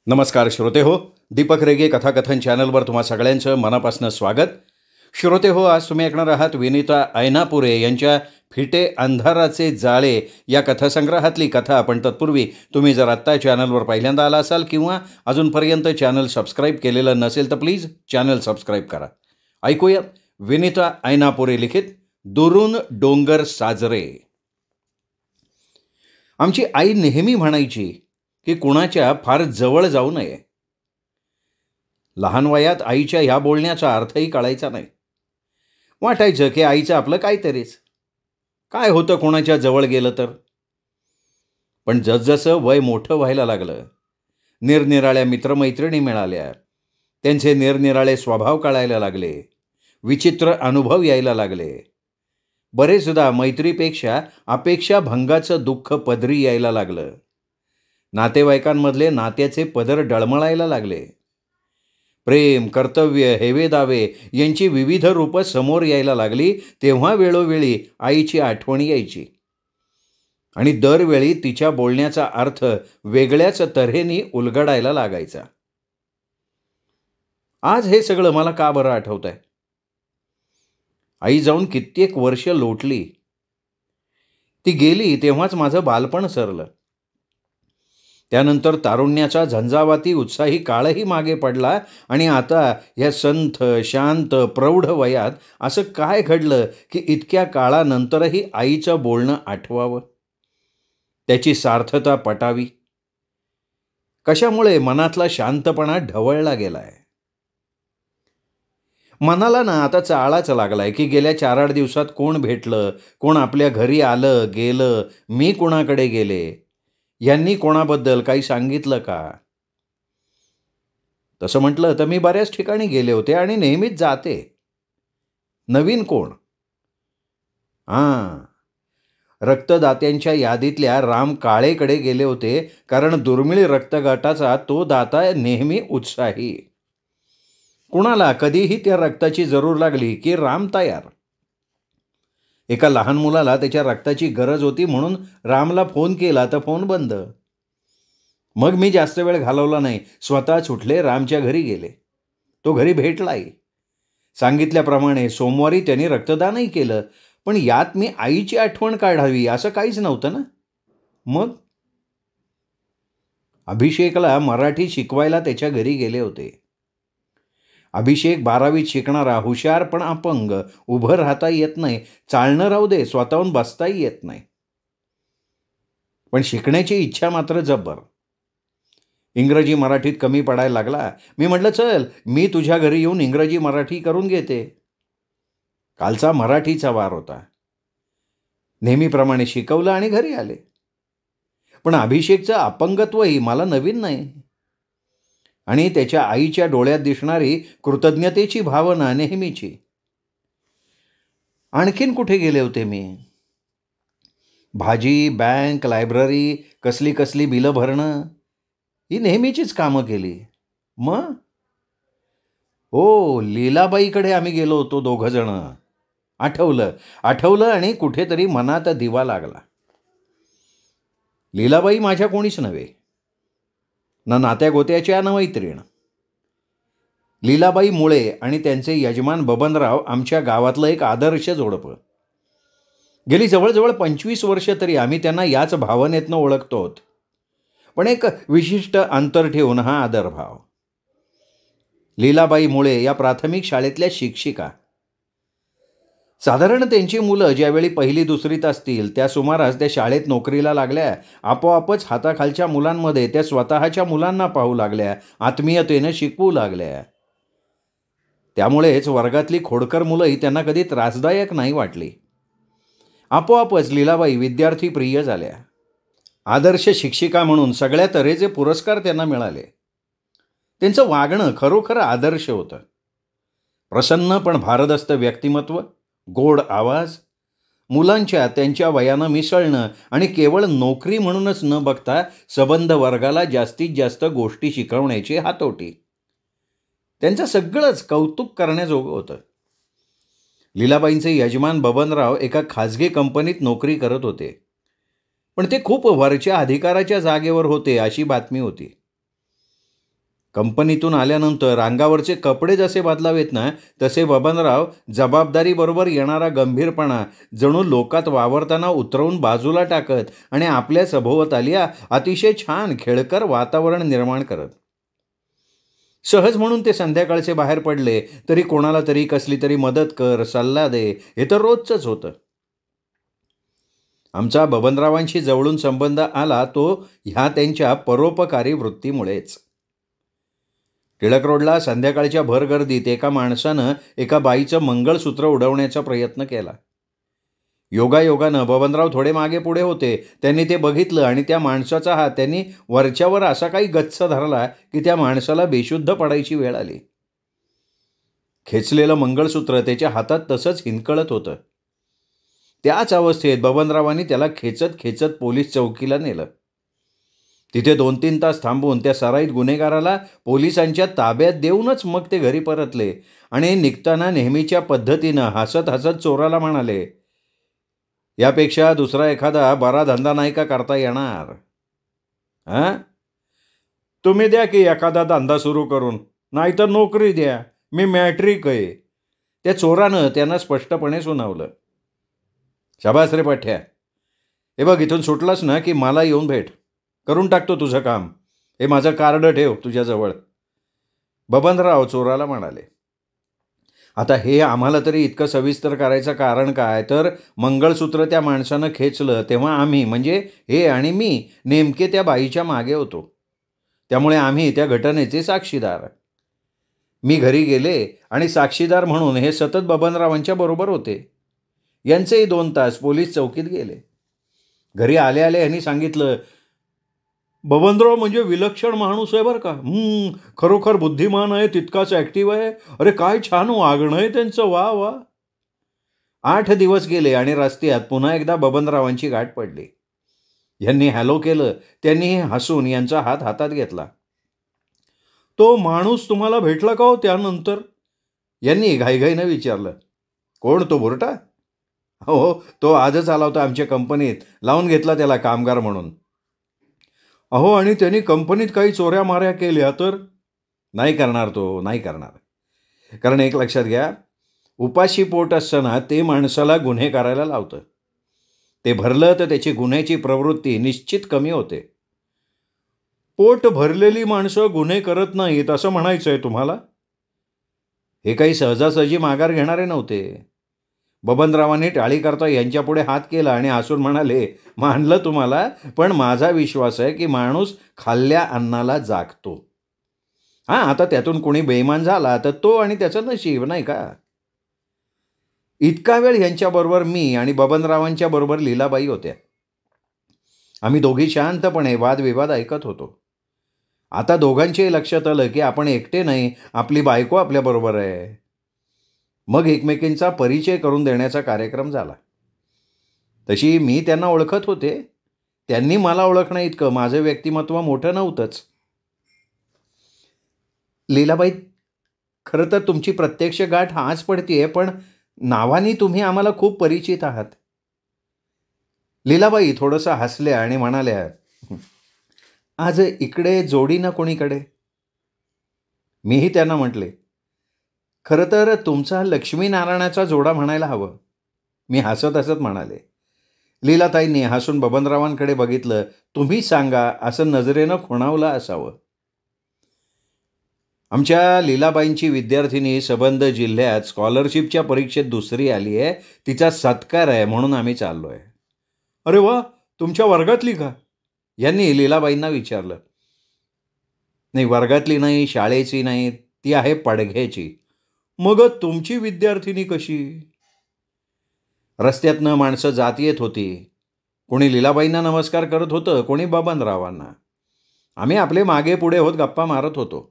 नमस्कार श्रोते हो, दीपक रेगे कथाकथन चॅनलवर तुम्हा सगळ्यांचं मनापासून स्वागत. श्रोते हो, आज तुम्ही ऐकणार आहात विनीता ऐनापुरे यांच्या फिटे अंधाराचे जाळे या कथासंग्रहातली कथा. पण तत्पूर्वी तुम्ही जर आत्ता चॅनलवर पहिल्यांदा आला असाल किंवा अजूनपर्यंत चॅनल सबस्क्राईब केलेलं नसेल तर प्लीज चॅनल सबस्क्राईब करा. ऐकूया विनीता ऐनापुरे लिखित दुरून डोंगर साजरे. आमची आई नेहमी म्हणायची की कुणाच्या फार जवळ जाऊ नये. लहान वयात आईच्या ह्या बोलण्याचा अर्थही कळायचा नाही. वाटायचं की आईचं आपलं काहीतरीच, काय होतं कोणाच्या जवळ गेलं तर. पण जसजसं वय मोठं व्हायला लागलं, निरनिराळ्या मित्रमैत्रिणी मिळाल्या, त्यांचे निरनिराळे स्वभाव कळायला लागले, विचित्र अनुभव यायला लागले. बरेचदा मैत्रीपेक्षा अपेक्षाभंगाचं दुःख पदरी यायला लागलं. नातेवाईकांमधले नात्याचे पदर डळमळायला लागले. प्रेम, कर्तव्य, हेवेदावे यांची विविध रूपं समोर यायला लागली. तेव्हा वेळोवेळी आईची आठवण यायची आणि दरवेळी तिच्या बोलण्याचा अर्थ वेगळ्याच तऱ्हेने उलगडायला लागायचा. आज हे सगळं मला का बरं आठवतंय? आई जाऊन कित्येक वर्ष लोटली. ती गेली तेव्हाच माझं बालपण सरलं. त्यानंतर तारुण्याचा झंझावाती उत्साही काळही मागे पडला आणि आता या संथ, शांत, प्रौढ वयात असं काय घडलं की इतक्या काळानंतरही आईचं बोलणं आठवावं, त्याची सार्थता पटावी? कशामुळे मनातला शांतपणा ढवळला गेलाय? मनाला ना आता चाळाच लागलाय की गेल्या 4-8 दिवसात कोण भेटलं, कोण आपल्या घरी आलं गेलं, मी कोणाकडे गेले, यांनी कोणाबद्दल काही सांगितलं का? तसं म्हटलं तर मी बऱ्याच ठिकाणी गेले होते आणि नेहमीच जाते. नवीन कोण? रक्तदात्यांच्या यादीतल्या राम काळेकडे गेले होते, कारण दुर्मिळ रक्तगटाचा तो दाता नेहमी उत्साही. कुणाला कधीही त्या रक्ताची जरूर लागली की राम तयार. एका लहान मुलाला त्याच्या रक्ताची गरज होती म्हणून रामला फोन केला तर फोन बंद. मग मी जास्त वेळ घालवला नाही, स्वतः सुटले, रामच्या घरी गेले. तो घरी भेटलाही. सांगितल्याप्रमाणे सोमवारी त्यांनी रक्तदानही केलं. पण यात मी आईची आठवण काढावी असं काहीच नव्हतं ना. मग अभिषेकला मराठी शिकवायला त्याच्या घरी गेले होते. अभिषेक 12वीत शिकणारा, हुशार पण अपंग, उभं राहता येत नाही, चालणं राहू दे, स्वतःहून बसताही येत नाही. पण शिकण्याची इच्छा मात्र जब्बर. इंग्रजी मराठीत कमी पडायला लागला. मी म्हटलं चल मी तुझ्या घरी येऊन इंग्रजी मराठी करून घेते. कालचा मराठीचा वार होता. नेहमीप्रमाणे शिकवलं आणि घरी आले. पण अभिषेकचं अपंगत्वही मला नवीन नाही आणि त्याच्या आईच्या डोळ्यात दिसणारी कृतज्ञतेची भावना नेहमीची. आणखीन कुठे गेले होते मी? भाजी, बँक, लायब्ररी, कसली कसली बिलं भरणं, ही नेहमीचीच कामं केली. मग लीलाबाईकडे आम्ही गेलो होतो 2 जण. आठवलं आणि कुठेतरी मनात दिवा लागला. लीलाबाई माझ्या कोणीच नव्हे, ना नात्यागोत्याच्या ना मैत्रीण. लीलाबाई मुळे आणि त्यांचे यजमान बबनराव आमच्या गावातलं एक आदर्श जोडपं. गेली जवळजवळ 25 वर्ष तरी आम्ही त्यांना याच भावनेतनं ओळखतो. पण एक विशिष्ट अंतर ठेवून हा आदरभाव. लीलाबाई मुळे या प्राथमिक शाळेतल्या शिक्षिका. साधारण त्यांची मुलं ज्यावेळी 1ली-2रीत असतील त्या सुमारास त्या शाळेत नोकरीला लागल्या. आपोआपच हाताखालच्या मुलांमध्ये त्या स्वतःच्या मुलांना पाहू लागल्या, आत्मीयतेनं शिकवू लागल्या. त्यामुळेच वर्गातली खोडकर मुलंही त्यांना कधी त्रासदायक नाही वाटली. आपोआपच लीलाबाई विद्यार्थी प्रिय झाल्या. आदर्श शिक्षिका म्हणून सगळ्या तऱ्हेचे पुरस्कार त्यांना मिळाले. त्यांचं वागणं खरोखर आदर्श होतं. प्रसन्न पण भारदस्त व्यक्तिमत्व, गोड आवाज, मुलांच्या त्यांच्या वयानं मिसळणं आणि केवळ नोकरी म्हणूनच न बघता सबंध वर्गाला जास्तीत जास्त गोष्टी शिकवण्याची हातोटी. त्यांचं सगळंच कौतुक करण्याजोगं होतं. लीलाबाईंचे यजमान बबनराव एका खाजगी कंपनीत नोकरी करत होते. पण ते खूप वरच्या अधिकाराच्या जागेवर होते अशी बातमी होती. कंपनीतून आल्यानंतर अंगावरचे कपडे जसे बदलावेत ना, तसे बबनराव जबाबदारीबरोबर येणारा गंभीरपणा जणू लोकात वावरताना उतरवून बाजूला टाकत आणि आपल्या सभोवताली अतिशय छान खेळकर वातावरण निर्माण करत. सहज म्हणून ते संध्याकाळचे बाहेर पडले तरी कोणाला तरी कसली तरी मदत कर, सल्ला दे, हे तर रोजचंच होतं. आमचा बबनरावांशी जवळून संबंध आला तो ह्या त्यांच्या परोपकारी वृत्तीमुळेच. टिळक रोडला संध्याकाळच्या भरगर्दीत एका माणसानं एका बाईचं मंगळसूत्र उडवण्याचा प्रयत्न केला. योगायोगानं बबनराव थोडे मागे पुढे होते. त्यांनी ते बघितलं आणि त्या माणसाचा हात त्यांनी वरच्यावर असा काही गच्च धरला की त्या माणसाला बेशुद्ध पडायची वेळ आली. खेचलेलं मंगळसूत्र त्याच्या हातात तसंच हिंदकळत होतं. त्याच अवस्थेत बबनरावांनी त्याला खेचत खेचत पोलीस चौकीला नेलं. तिथे 2-3 तास थांबून त्या सराईत गुन्हेगाराला पोलिसांच्या ताब्यात देऊनच मग ते घरी परतले आणि निघताना नेहमीच्या पद्धतीनं हसत हसत चोराला म्हणाले, यापेक्षा दुसरा एखादा बरा धंदा नाही का करता येणार? हां, तुम्ही द्या की एखादा धंदा सुरू करून, नाहीतर नोकरी द्या, मी मॅट्रिक आहे. त्या चोरानं त्यांना स्पष्टपणे सुनावलं. शाबास रे पाठ्या, हे बघ इथून सुटलास ना की मला येऊन भेट, करून टाकतो तुझं काम. हे माझं कार्ड ठेव तुझ्याजवळ, बबनराव चोराला म्हणाले. आता हे आम्हाला तरी इतकं सविस्तर करायचं कारण काय, तर मंगळसूत्र त्या माणसानं खेचलं तेव्हा आम्ही, म्हणजे हे आणि मी, नेमके त्या बाईच्या मागे होतो. त्यामुळे आम्ही त्या घटनेचे साक्षीदार. मी घरी गेले आणि साक्षीदार म्हणून हे सतत बबनरावांच्या बरोबर होते. यांचेही 2 तास पोलीस चौकीत गेले. घरी आले आले यांनी सांगितलं, बबनराव म्हणजे विलक्षण माणूस आहे बरं का. खरोखर बुद्धिमान आहे, तितकाच ॲक्टिव्ह आहे. अरे काय छान वागणं आहे त्यांचं, वा वा. 8 दिवस गेले आणि रस्त्यात पुन्हा एकदा बबनरावांची गाठ पडली. यांनी हॅलो केलं. त्यांनी हसून यांचा हात हातात घेतला. तो माणूस तुम्हाला भेटला का हो त्यानंतर? यांनी घाईघाईनं विचारलं. कोण, तो बुरटा? हो, तो आजच आला होता आमच्या कंपनीत, लावून घेतला त्याला कामगार म्हणून. अहो, आणि त्यांनी कंपनीत काही चोऱ्या माऱ्या केल्या तर? नाही करणार तो, नाही करणार. कारण एक लक्षात घ्या, उपाशी पोट असताना ते माणसाला गुन्हे करायला लावतं. ते भरलं तर त्याची गुन्ह्याची प्रवृत्ती निश्चित कमी होते. पोट भरलेली माणसं गुन्हे करत नाहीत असं म्हणायचं आहे तुम्हाला? हे काही सहजासहजी माघार घेणारे नव्हते. बबनरावांनी टाळी करता यांच्यापुढे हात केला आणि हसून म्हणाले, मानलं तुम्हाला, पण माझा विश्वास आहे की माणूस खाल्ल्या अन्नाला जागतो. हां, आता त्यातून कोणी बेईमान झाला तर तो आणि त्याचं नशीब, नाही का? इतका वेळ यांच्याबरोबर मी आणि बबनरावांच्या बरोबर लीलाबाई होत्या. आम्ही दोघी शांतपणे वादविवाद ऐकत होतो. आता दोघांच्याही लक्षात आलं की आपण एकटे नाही, आपली बायको आपल्याबरोबर आहे. मग एकमेकींचा परिचय करून देण्याचा कार्यक्रम झाला. तशी मी त्यांना ओळखत होते, त्यांनी मला ओळखणं इतकं माझं व्यक्तिमत्व मोठं नव्हतंच. लीलाबाई, खरं तर तुमची प्रत्यक्ष गाठ आज पडतीये, पण नावाने तुम्ही आम्हाला खूप परिचित आहात. लीलाबाई थोडंसं हसल्या आणि म्हणाल्या, आज इकडे जोडी ना कोणीकडे. मीही त्यांना म्हटले, खरं तर तुमचा लक्ष्मीनारायणाचा जोडा म्हणायला हवं. मी हसत हसत म्हणाले. लीलाताईंनी हसून बबनरावांकडे बघितलं. तुम्ही सांगा असं नजरेनं खुणावलं असावं. आमच्या लीलाबाईंची विद्यार्थिनी सबंध जिल्ह्यात स्कॉलरशिपच्या परीक्षेत 2री आली आहे. तिचा सत्कार आहे म्हणून आम्ही चाललो आहे. अरे वा, तुमच्या वर्गातली का? यांनी लीलाबाईंना विचारलं. नाही, वर्गातली नाही, शाळेची नाही, ती आहे पडघ्याची. मग तुमची विद्यार्थिनी कशी? रस्त्यातनं माणसं जात येत होती. कोणी लीलाबाईंना नमस्कार करत होतं, कोणी बबनरावांना. आम्ही आपले मागे पुढे होत गप्पा मारत होतो.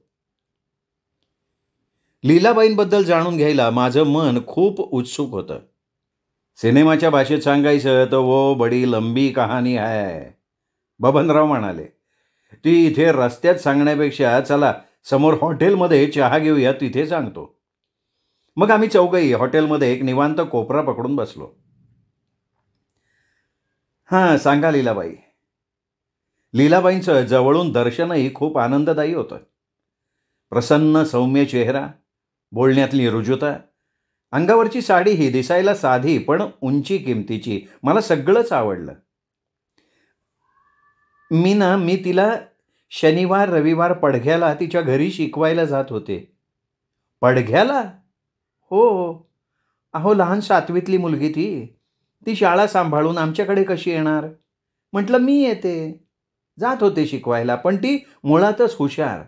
लीलाबाईंबद्दल जाणून घ्यायला माझं मन खूप उत्सुक होतं. सिनेमाच्या भाषेत सांगायचं तर वो बडी लंबी कहाणी आहे, बबनराव म्हणाले. ती इथे रस्त्यात सांगण्यापेक्षा चला समोर हॉटेलमध्ये चहा घेऊया, तिथे सांगतो. मग आम्ही चौघही हॉटेलमध्ये एक निवांत कोपरा पकडून बसलो. हां, सांगा लीलाबाई. लीलाबाईंचं जवळून दर्शनही खूप आनंददायी होतं. प्रसन्न सौम्य चेहरा, बोलण्यातली रुजुता, अंगावरची साडी ही दिसायला साधी पण उंची किमतीची. मला सगळंच आवडलं. मी तिला शनिवार रविवार पडघ्याला तिच्या घरी शिकवायला जात होते. पडघ्याला? हो. अहो, लहान 7वीतली मुलगी ती. ती शाळा सांभाळून आमच्याकडे कशी येणार? म्हटलं मी येते. जात होते शिकवायला, पण ती मुळातच हुशार.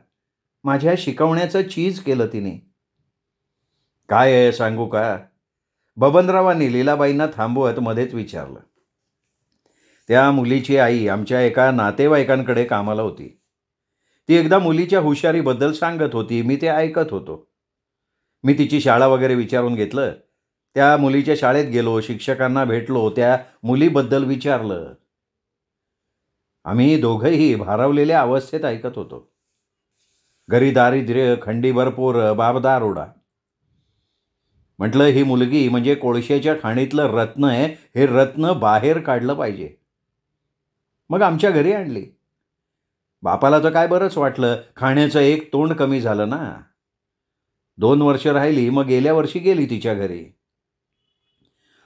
माझ्या शिकवण्याचं चीज केलं तिने. काय आहे सांगू का? बबनरावांनी लीलाबाईंना थांबवत मध्येच विचारलं. त्या मुलीची आई आमच्या एका नातेवाईकांकडे कामाला होती. ती एकदा मुलीच्या हुशारीबद्दल सांगत होती. मी ते ऐकत होतो. मी तिची शाळा वगैरे विचारून घेतलं. त्या मुलीच्या शाळेत गेलो, शिक्षकांना भेटलो, त्या मुलीबद्दल विचारलं. आम्ही दोघंही भारावलेल्या अवस्थेत ऐकत होतो. घरी दारिद्र्य, खंडीभर पोरं, बापदारोडा. म्हटलं ही मुलगी म्हणजे कोळशाच्या खाणीतलं रत्न आहे. हे रत्न बाहेर काढलं पाहिजे. मग आमच्या घरी आणली. बापाला तर काय बरंच वाटलं. खाण्याचं एक तोंड कमी झालं ना. 2 वर्ष राहिली, मग गेल्या वर्षी गेली तिच्या घरी.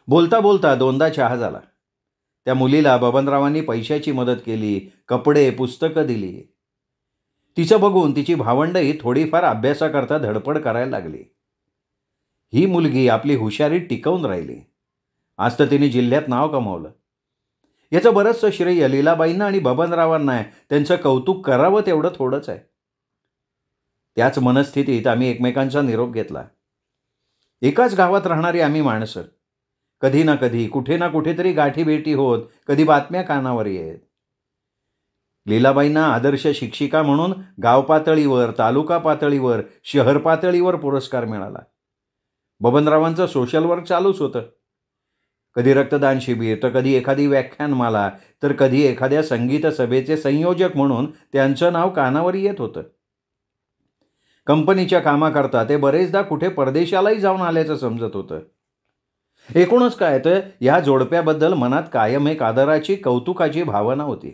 बोलता बोलता 2दा चहा झाला. त्या मुलीला बबनरावांनी पैशाची मदत केली, कपडे, पुस्तकं दिली. तिचं बघून तिची भावंडही थोडीफार अभ्यासाकरता धडपड करायला लागली. ही मुलगी आपली हुशारी टिकवून राहिली. आज तर तिने जिल्ह्यात नाव कमावलं. याचं बरंचसं श्रेय लीलाबाईंना आणि बबनरावांना आहे. त्यांचं कौतुक करावं तेवढं थोडंच आहे. त्याच मनस्थितीत आम्ही एकमेकांचा निरोप घेतला. एकाच गावात राहणारी आम्ही माणसं. कधी ना कधी, कुठे ना कुठेतरी गाठीभेटी होत, कधी बातम्या कानावर येत. लीलाबाईंना आदर्श शिक्षिका म्हणून गाव पातळीवर, तालुका पातळीवर, शहर पातळीवर पुरस्कार मिळाला. बबनरावांचं सोशल वर्क चालूच होतं. कधी रक्तदान शिबिर, तर कधी एखादी व्याख्यानमाला, तर कधी एखाद्या संगीत सभेचे संयोजक म्हणून त्यांचं नाव कानावर येत होतं. कंपनीच्या कामाकरता ते बरेचदा कुठे परदेशालाही जाऊन आल्याचं समजत होतं. एकूणच काय तर या जोडप्याबद्दल मनात कायम एक आदराची, कौतुकाची भावना होती.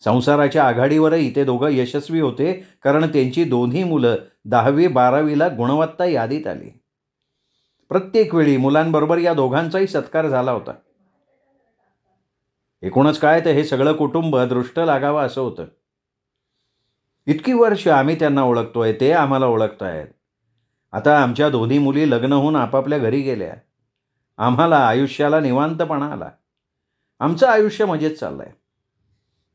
संसाराच्या आघाडीवरही ते दोघं यशस्वी होते, कारण त्यांची दोन्ही मुलं 10वी-12वीला गुणवत्ता यादीत आली. प्रत्येक वेळी मुलांबरोबर या दोघांचाही सत्कार झाला होता. एकूणच काय तर हे सगळं कुटुंब दृष्ट लागावं असं होतं. इतकी वर्ष आम्ही त्यांना ओळखतोय, ते आम्हाला ओळखतायत. आता आमच्या दोन्ही मुली लग्न होऊन आपापल्या घरी गेल्या. आम्हाला आयुष्याला निवांतपणा आला. आमचं आयुष्य मजेत चाललंय.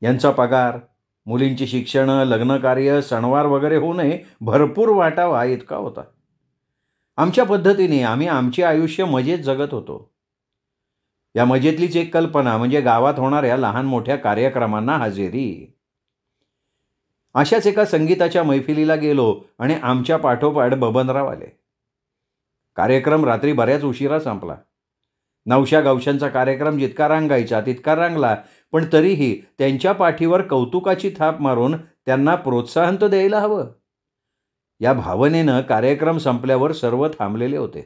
यांचा पगार, मुलींची शिक्षणं, लग्नकार्य, सणवार वगैरे होऊनही भरपूर वाटावा इतका होता. आमच्या पद्धतीने आम्ही आमचे आयुष्य मजेत जगत होतो. या मजेतलीच एक कल्पना म्हणजे गावात होणाऱ्या लहान मोठ्या कार्यक्रमांना हजेरी. अशाच एका संगीताच्या मैफिलीला गेलो आणि आमच्या पाठोपाठ बबनराव आले. कार्यक्रम रात्री बऱ्याच उशिरा संपला. नवश्या गावशांचा कार्यक्रम जितका रांगायचा तितका रांगला, पण तरीही त्यांच्या पाठीवर कौतुकाची थाप मारून त्यांना प्रोत्साहन तर द्यायला हवं. या भावनेनं कार्यक्रम संपल्यावर सर्व थांबलेले होते.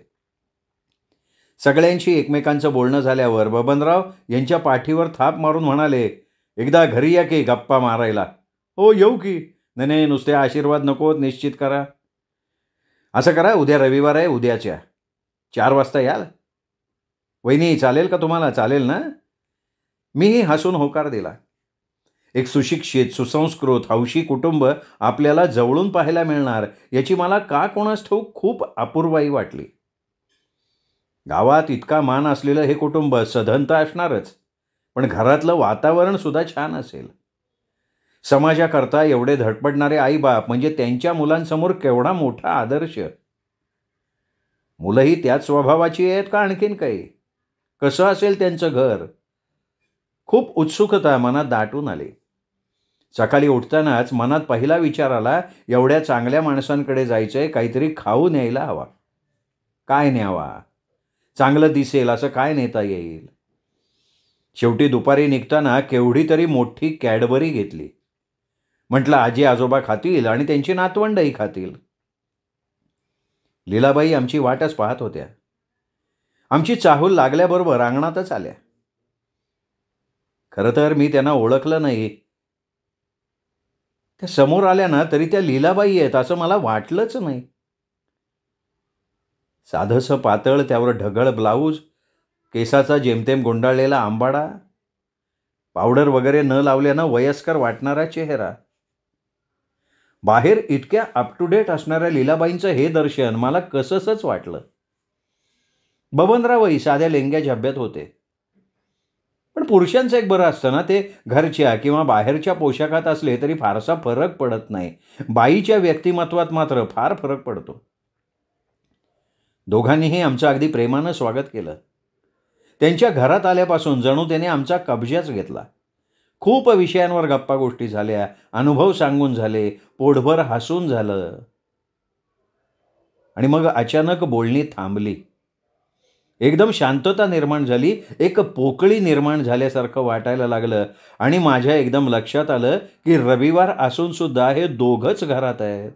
सगळ्यांशी एकमेकांचं बोलणं झाल्यावर बबनराव यांच्या पाठीवर थाप मारून म्हणाले, एकदा घरी या की गप्पा मारायला. हो येऊ की. नाही, नुसते आशीर्वाद नकोत, निश्चित करा. असं करा, उद्या रविवार आहे, उद्याच्या 4 वाजता याल. वहिनी चालेल का तुम्हाला? चालेल ना? मीही हसून होकार दिला. एक सुशिक्षित, सुसंस्कृत, हौशी कुटुंब आपल्याला जवळून पाहायला मिळणार याची मला का कोणास ठाऊक खूप अपूर्वाई वाटली. गावात इतका मान असलेलं हे कुटुंब सधन तर असणारच, पण घरातलं वातावरण सुद्धा छान असेल. समाजाकरता एवढे धडपडणारे आईबाप म्हणजे त्यांच्या मुलांसमोर केवढा मोठा आदर्श. मुलंही त्याच स्वभावाची आहेत का आणखीन काही? कसं असेल त्यांचं घर? खूप उत्सुकता मनात दाटून आली. सकाळी उठतानाच मनात पहिला विचार आला, एवढ्या चांगल्या माणसांकडे जायचंय, काहीतरी खाऊ न्यायला हवा. काय न्यावा? चांगलं दिसेल असं काय नेता येईल? शेवटी दुपारी निघताना केवढी तरी मोठी कॅडबरी घेतली. म्हटलं आजी आजोबा खातील आणि त्यांची नातवंडही खातील. लीलाबाई आमची वाटच पाहत होत्या. आमची चाहूल लागल्याबरोबर अंगणातच आल्या. खरं तर मी त्यांना ओळखलं नाही. त्या समोर आल्या ना तरी त्या लीलाबाई आहेत असं मला वाटलंच नाही. साधंसं पातळ, त्यावर ढगळ ब्लाऊज, केसाचा जेमतेम गुंडाळलेला आंबाडा, पावडर वगैरे न लावल्यानं वयस्कर वाटणारा चेहरा. बाहेर इतक्या अप टू डेट असणाऱ्या लीलाबाईंचं हे दर्शन मला कसंसच वाटलं. बबनरावही साध्या लेंग्या झब्ब्यात होते. पण पुरुषांचं एक बरं असतं ना, ते घरच्या किंवा बाहेरच्या पोशाखात असले तरी फारसा फरक पडत नाही. बाईच्या व्यक्तिमत्वात मात्र फार फरक पडतो. दोघांनीही आमचं अगदी प्रेमानं स्वागत केलं. त्यांच्या घरात आल्यापासून जणू त्याने आमचा कब्जाच घेतला. खूप विषयांवर गप्पा गोष्टी झाल्या, अनुभव सांगून झाले, पोटभर हसून झालं. आणि मग अचानक बोलणी थांबली. एकदम शांतता निर्माण झाली. एक पोकळी निर्माण झाल्यासारखं वाटायला लागलं आणि माझ्या एकदम लक्षात आलं की रविवार असून सुद्धा हे दोघंच घरात आहेत.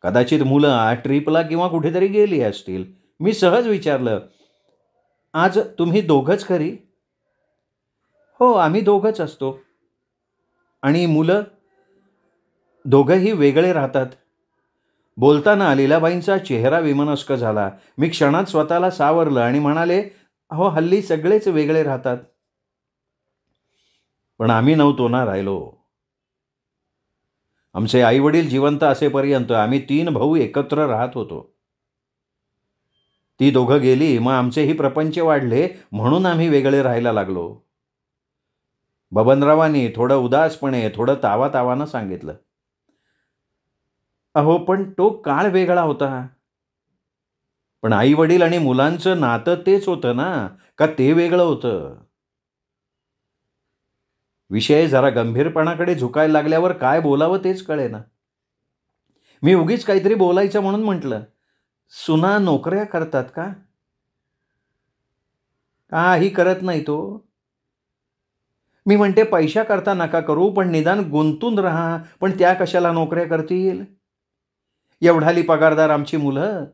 कदाचित मुलं ट्रिपला किंवा कुठेतरी गेली असतील. मी सहज विचारलं, आज तुम्ही दोघंच घरी? हो, आम्ही दोघंच असतो. आणि मुलं? दोघंही वेगळे राहतात. बोलताना लीलाबाईंचा चेहरा विमनस्क झाला. मी क्षणात स्वतःला सावरलं आणि म्हणाले, अहो हल्ली सगळेच वेगळे राहतात. पण आम्ही नव्हतो ना राहिलो. आमचे आईवडील जिवंत असेपर्यंत आम्ही 3 भाऊ एकत्र राहत होतो. ती दोघं गेली, मग आमचेही प्रपंच वाढले, म्हणून आम्ही वेगळे राहायला लागलो. बबनरावांनी थोडं उदासपणे, थोडं तावातावानं सांगितलं. अहो पण तो काळ वेगळा होता. पण आई वडील आणि मुलांचं नातं तेच होतं ना, का ते वेगळं होतं? विषय जरा गंभीरपणाकडे झुकायला लागल्यावर काय बोलावं तेच कळेना. मी उगीच काहीतरी बोलायचं म्हणून म्हटलं, सुना नोकऱ्या करतात का? काही करत नाही तो. मी म्हणते पैशा करता नका करू, पण निदान गुंतून राहा. पण त्या कशाला नोकऱ्या करतील? एवढाली पगारदार आमची मुलं.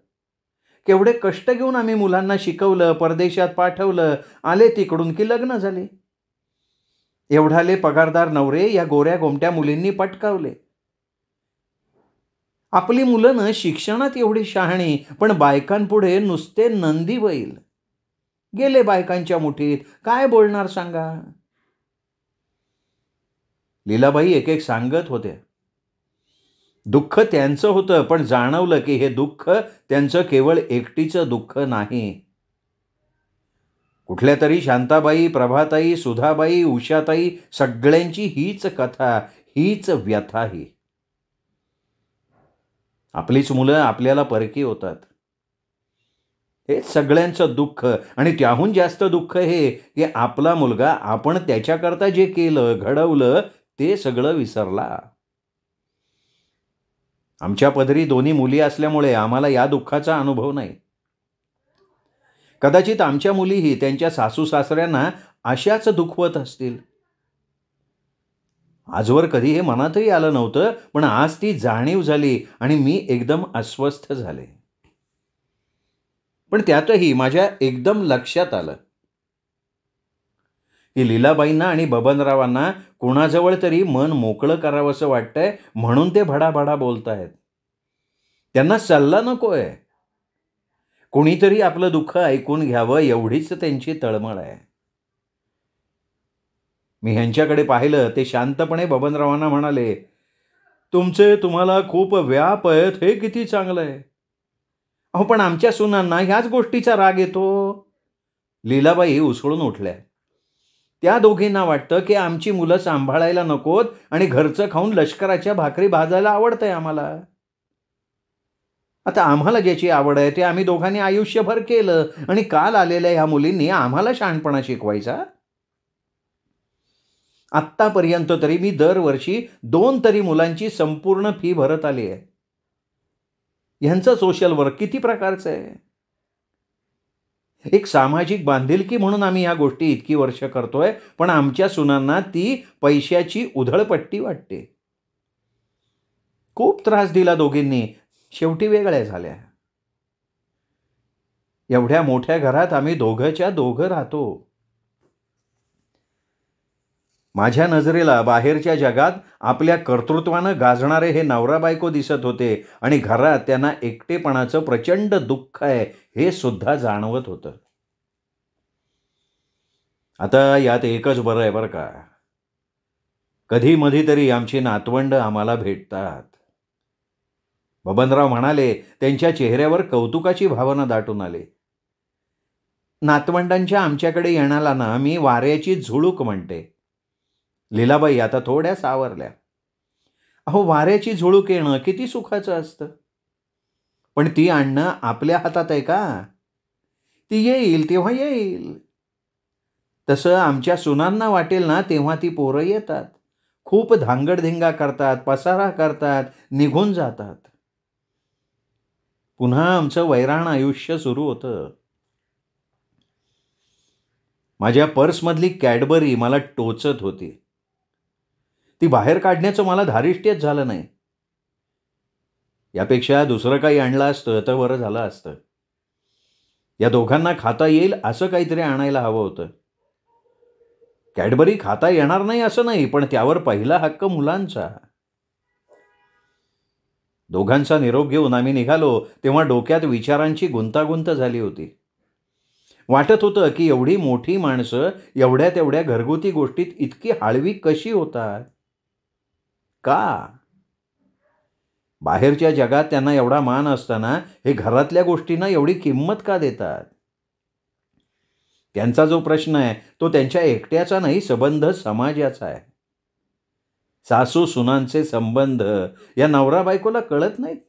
केवढे कष्ट घेऊन आम्ही मुलांना शिकवलं, परदेशात पाठवलं, आले तिकडून की लग्न झाले. एवढाले पगारदार नवरे या गोऱ्या गोमट्या मुलींनी पटकावले. आपली मुलं ना शिक्षणात एवढी शहाणी, पण बायकांपुढे नुसते नंदी बैल. गेले बायकांच्या मुठीत, काय बोलणार सांगा? लीलाबाई एक एक सांगत होत्या. दुःख त्यांचं होतं, पण जाणवलं की हे दुःख त्यांचं केवळ एकटीचं दुःख नाही. कुठल्या तरी शांताबाई, प्रभाताई, सुधाबाई, उषाताई सगळ्यांची हीच कथा, हीच व्यथा ही. आपलीच मुलं आपल्याला परकी होतात. हे सगळ्यांचं दुःख. आणि त्याहून जास्त दुःख हे की आपला मुलगा आपण त्याच्याकरता जे केलं, घडवलं ते सगळं विसरला. आमच्या पदरी दोन्ही मुली असल्यामुळे आम्हाला या दुःखाचा अनुभव नाही. कदाचित आमच्या मुलीही त्यांच्या सासू सासऱ्यांना अशाच दुखवत असतील. आजवर कधी हे मनातही आलं नव्हतं, पण आज ती जाणीव झाली आणि मी एकदम अस्वस्थ झाले. पण त्यातही माझ्या एकदम लक्षात आलं की लीलाबाईंना आणि बबनरावांना कुणाजवळ तरी मन मोकळं करावंसं वाटतंय, म्हणून ते भडाभडा बोलतायत. त्यांना सल्ला नकोय. कुणीतरी आपलं दुःख ऐकून घ्यावं एवढीच त्यांची तळमळ आहे. मी ह्यांच्याकडे पाहिलं. ते शांतपणे बबनरावांना म्हणाले, तुमचे तुम्हाला खूप व्याप आहेत, हे किती चांगलं आहे. अहो पण आमच्या सुनांना ह्याच गोष्टीचा राग येतो. लीलाबाई उसळून उठल्या. त्या दोघींना वाटतं की आमची मुलं सांभाळायला नकोत आणि घरचं खाऊन लष्कराच्या भाकरी भाजायला आवडतंय आम्हाला. आता आम्हाला ज्याची आवड आहे ते आम्ही दोघांनी आयुष्यभर केलं आणि काल आलेल्या ह्या मुलींनी आम्हाला शहाणपणा शिकवायचा. आत्तापर्यंत तरी मी दरवर्षी 2 तरी मुलांची संपूर्ण फी भरत आली आहे. ह्यांचं सोशल वर्क किती प्रकारचं आहे. एक सामाजिक बांधिलकी म्हणून आम्ही ह्या गोष्टी इतकी वर्ष करतोय, पण आमच्या सुनांना ती पैशाची उधळपट्टी वाटते. खूप त्रास दिला दोघींनी, शेवटी वेगळ्या झाल्या. एवढ्या मोठ्या घरात आम्ही दोघंच्या दोघं राहतो. माझ्या नजरेला बाहेरच्या जगात आपल्या कर्तृत्वानं गाजणारे हे नवरा बायको दिसत होते आणि घरात त्यांना एकटेपणाचं प्रचंड दुःख आहे हे सुद्धा जाणवत होतं. आता यात एकच बरं आहे बरं का, कधी मधी तरी आमची नातवंड आम्हाला भेटतात. बबनराव म्हणाले. त्यांच्या चेहऱ्यावर कौतुकाची भावना दाटून आली. नातवंडांच्या आमच्याकडे येण्याला ना मी वाऱ्याची झुळूक म्हणते. लीलाबाई आता थोड्या सावरल्या. अहो, वाऱ्याची झुळूक येणं किती सुखाचं असतं. पण ती आणणं आपल्या हातात आहे का? ती येईल तेव्हा येईल. तसं आमच्या सुनांना वाटेल ना तेव्हा ती पोरं येतात, खूप धांगडधिंगा करतात, पसारा करतात, निघून जातात. पुन्हा आमचं वैराण आयुष्य सुरू होतं. माझ्या पर्समधली कॅडबरी मला टोचत होती. ती बाहेर काढण्याचं मला धारिष्ट्यच झालं नाही. यापेक्षा दुसरं काही आणलं असतं तर बरं झालं असतं. या दोघांना खाता येईल असं काहीतरी आणायला हवं होतं. कॅडबरी खाता येणार नाही असं नाही, पण त्यावर पहिला हक्क मुलांचा. दोघांचा निरोप घेऊन आम्ही निघालो तेव्हा डोक्यात विचारांची गुंतागुंत झाली होती. वाटत होतं की एवढी मोठी माणसं एवढ्या तेवढ्या घरगुती गोष्टीत इतकी हळवी कशी होतात? का? बाहेरच्या जगात त्यांना एवढा मान असताना हे घरातल्या गोष्टींना एवढी किंमत का देतात? त्यांचा जो प्रश्न आहे तो त्यांच्या एकट्याचा नाही, संबंध समाजाचा आहे. सासू सुनांचे संबंध या नवरा बायकोला कळत नाहीत.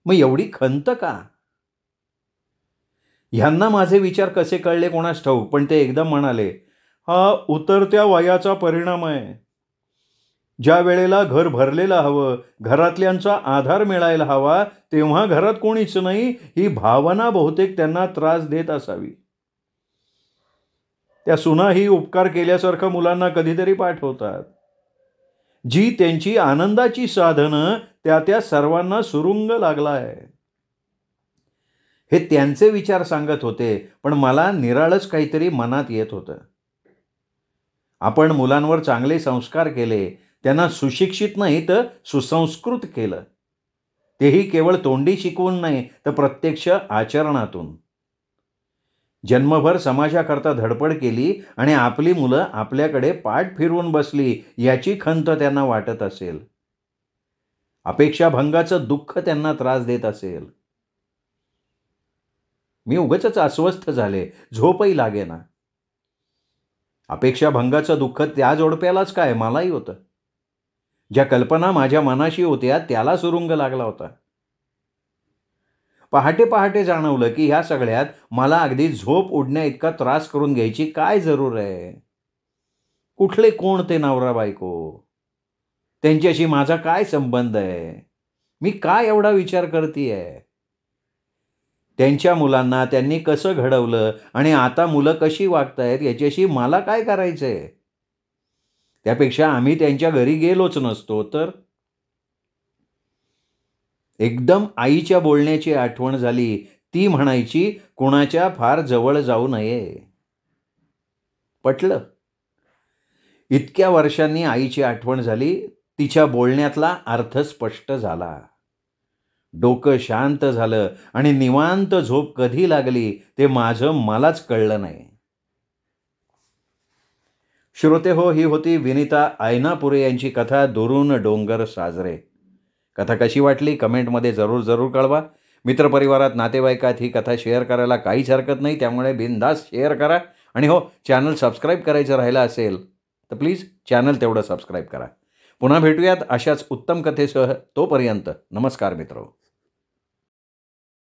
मग एवढी खंत का? ह्यांना माझे विचार कसे कळले कोणास ठाऊक, पण ते एकदम म्हणाले, हा उतरत्या वयाचा परिणाम आहे. ज्या वेळेला घर भरलेलं हवं, घरातल्यांचा आधार मिळायला हवा, तेव्हा घरात कोणीच नाही, ही भावना बहुतेक त्यांना त्रास देत असावी. त्या सुनाही उपकार केल्यासारखं मुलांना कधीतरी पाठवतात. जी त्यांची आनंदाची साधनं त्या सर्वांना सुरुंग लागलाय. हे त्यांचे विचार सांगत होते, पण मला निराळच काहीतरी मनात येत होतं. आपण मुलांवर चांगले संस्कार केले, त्यांना सुशिक्षित नाही तर सुसंस्कृत केलं, तेही केवळ तोंडी शिकवून नाही तर प्रत्यक्ष आचरणातून. जन्मभर समाजाकरता धडपड केली आणि आपली मुलं आपल्याकडे पाठ फिरवून बसली याची खंत त्यांना वाटत असेल. अपेक्षाभंगाचं दुःख त्यांना त्रास देत असेल. मी उगाचच अस्वस्थ झाले, झोपही लागेना. अपेक्षाभंगाचं दुःख त्या जोडप्यालाच काय, मलाही होतं. ज्या कल्पना माझ्या मनाशी होत्या त्याला सुरुंग लागला होता. पहाटे पहाटे जाणवलं की ह्या सगळ्यात मला अगदी झोप उडण्या इतका त्रास करून घ्यायची काय जरूर आहे? कुठले कोण ते नवरा बायको? त्यांच्याशी माझा काय संबंध आहे? मी काय एवढा विचार करतीये? त्यांच्या मुलांना त्यांनी कसं घडवलं आणि आता मुलं कशी वागतायत याच्याशी मला काय करायचंय? त्यापेक्षा आम्ही त्यांच्या घरी गेलोच नसतो तर. एकदम आईच्या बोलण्याची आठवण झाली. ती म्हणायची, कुणाच्या फार जवळ जाऊ नये. पटलं. इतक्या वर्षांनी आईची आठवण झाली. तिच्या बोलण्यातला अर्थ स्पष्ट झाला. डोकं शांत झालं आणि निवांत झोप कधी लागली ते माझं मलाच कळलं नाही. श्रोते हो, ही होती विनिता ऐनापुरे यांची कथा दुरून डोंगर साजरे. कथा कशी वाटली कमेंटमध्ये जरूर कळवा. मित्रपरिवारात नातेवाईकात ही कथा शेअर करायला काहीच हरकत नाही, त्यामुळे बिनधास्त शेअर करा. आणि हो, चॅनल सबस्क्राईब करायचं राहिलं असेल तर प्लीज चॅनल तेवढं सबस्क्राईब करा. पुन्हा भेटूयात अशाच उत्तम कथेसह. तोपर्यंत नमस्कार मित्र.